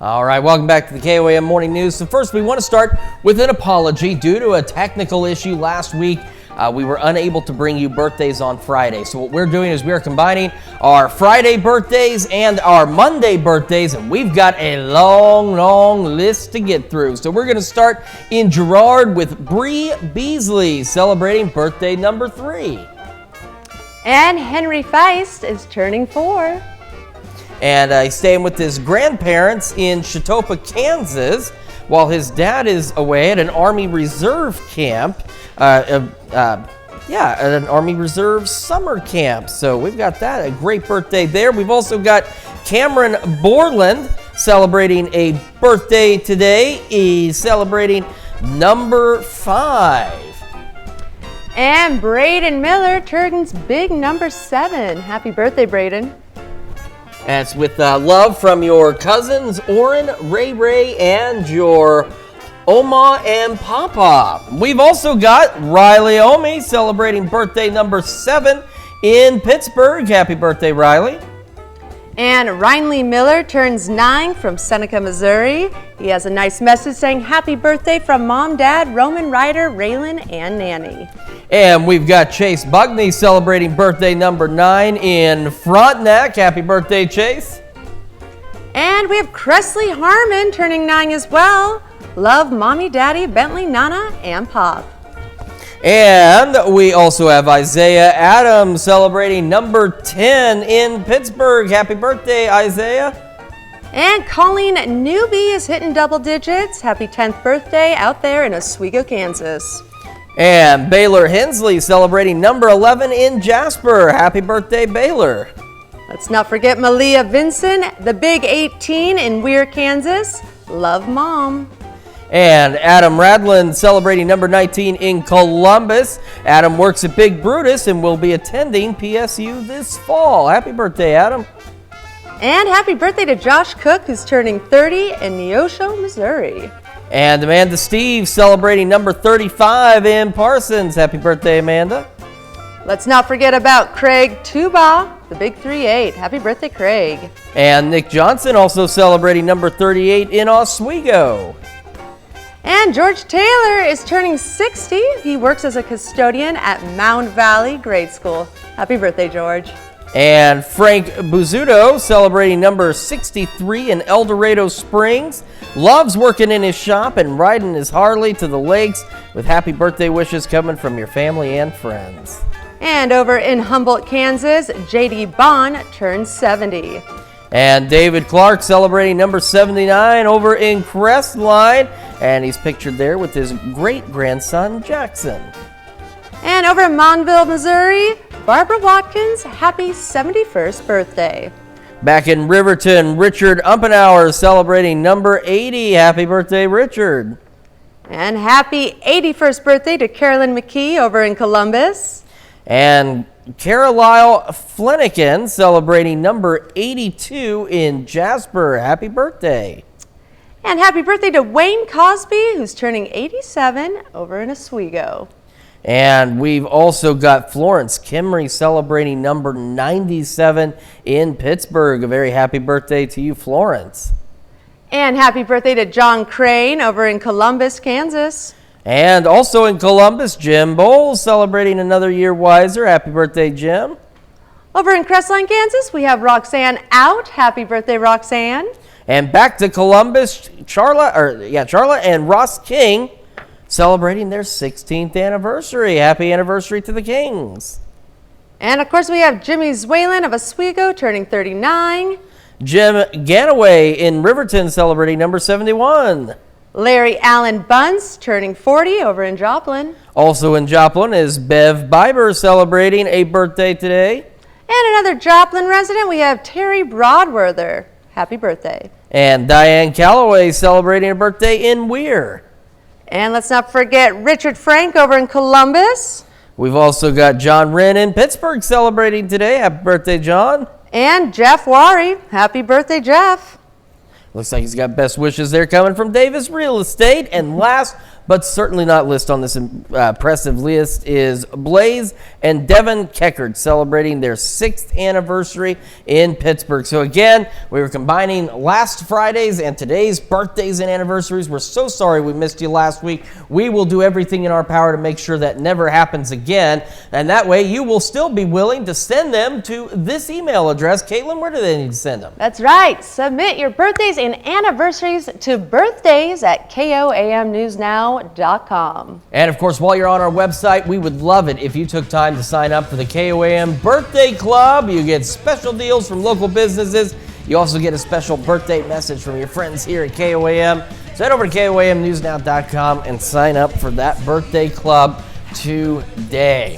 All right, welcome back to the KOAM Morning News. So first, we want to start with an apology. Due to a technical issue last week, we were unable to bring you birthdays on Friday. So what we're doing is we're combining our Friday birthdays and our Monday birthdays, and we've got a long list to get through. So we're going to start in Girard with Bree Beasley, celebrating birthday number 3. And Henry Feist is turning 4. And he's staying with his grandparents in Chautauqua, Kansas, while his dad is away at an Army Reserve camp. At an Army Reserve summer camp. So we've got that, a great birthday there. We've also got Cameron Borland celebrating a birthday today. He's celebrating number 5. And Braden Miller turns big number 7. Happy birthday, Braden. That's with love from your cousins, Oren, Ray, and your Oma and Papa. We've also got Riley Omi celebrating birthday number 7 in Pittsburgh. Happy birthday, Riley. And Rhineley Miller turns 9 from Seneca, Missouri. He has a nice message saying happy birthday from Mom, Dad, Roman, Ryder, Raylan, and Nanny. And we've got Chase Bugney celebrating birthday number 9 in Frontenac. Happy birthday, Chase. And we have Cressley Harmon turning 9 as well. Love, Mommy, Daddy, Bentley, Nana, and Pop. And we also have Isaiah Adams celebrating number 10 in Pittsburgh. Happy birthday, Isaiah. And Colleen Newby is hitting double digits. Happy 10th birthday out there in Oswego, Kansas. And Baylor Hensley celebrating number 11 in Jasper. Happy birthday, Baylor. Let's not forget Malia Vinson, the big 18 in Weir, Kansas. Love, Mom. And Adam Radlin celebrating number 19 in Columbus. Adam works at Big Brutus and will be attending PSU this fall. Happy birthday, Adam. And happy birthday to Josh Cook, who's turning 30 in Neosho, Missouri. And Amanda Steve celebrating number 35 in Parsons. Happy birthday, Amanda. Let's not forget about Craig Tuba, the big 3-8. Happy birthday, Craig. And Nick Johnson also celebrating number 38 in Oswego. And George Taylor is turning 60. He works as a custodian at Mound Valley Grade School. Happy birthday, George. And Frank Buzzuto celebrating number 63 in El Dorado Springs. Loves working in his shop and riding his Harley to the lakes, with happy birthday wishes coming from your family and friends. And over in Humboldt, Kansas, J.D. Bond turns 70. And David Clark celebrating number 79 over in Crestline. And he's pictured there with his great-grandson, Jackson. And over in Monville, Missouri, Barbara Watkins, happy 71st birthday. Back in Riverton, Richard Umpenauer celebrating number 80. Happy birthday, Richard. And happy 81st birthday to Carolyn McKee over in Columbus. And Carlisle Flanagan celebrating number 82 in Jasper. Happy birthday. And happy birthday to Wayne Cosby, who's turning 87 over in Oswego. And we've also got Florence Kimry celebrating number 97 in Pittsburgh. A very happy birthday to you, Florence. And happy birthday to John Crane over in Columbus, Kansas. And also in Columbus, Jim Bowles celebrating another year wiser. Happy birthday, Jim. Over in Crestline, Kansas, we have Roxanne Out. Happy birthday, Roxanne. And back to Columbus, Charla and Ross King celebrating their 16th anniversary. Happy anniversary to the Kings. And of course, we have Jimmy Zwalen of Oswego turning 39. Jim Ganaway in Riverton celebrating number 71. Larry Allen Bunce turning 40 over in Joplin. Also in Joplin is Bev Biber celebrating a birthday today. And another Joplin resident, we have Terry Broadworther. Happy birthday. And Diane Calloway celebrating a birthday in Weir. And let's not forget Richard Frank over in Columbus. We've also got John Wren in Pittsburgh celebrating today. Happy birthday, John. And Jeff Wari. Happy birthday, Jeff. Looks like he's got best wishes there coming from Davis Real Estate. And last but certainly not least on this impressive list is Blaze and Devin Keckard celebrating their 6th anniversary in Pittsburgh. So again, we were combining last Friday's and today's birthdays and anniversaries. We're so sorry we missed you last week. We will do everything in our power to make sure that never happens again. And that way you will still be willing to send them to this email address. Caitlin, where do they need to send them? That's right. Submit your birthdays and anniversaries to birthdays@koamnewsnow.com. And of course, while you're on our website, we would love it if you took time to sign up for the KOAM Birthday Club. You get special deals from local businesses. You also get a special birthday message from your friends here at KOAM. So head over to koamnewsnow.com and sign up for that birthday club today.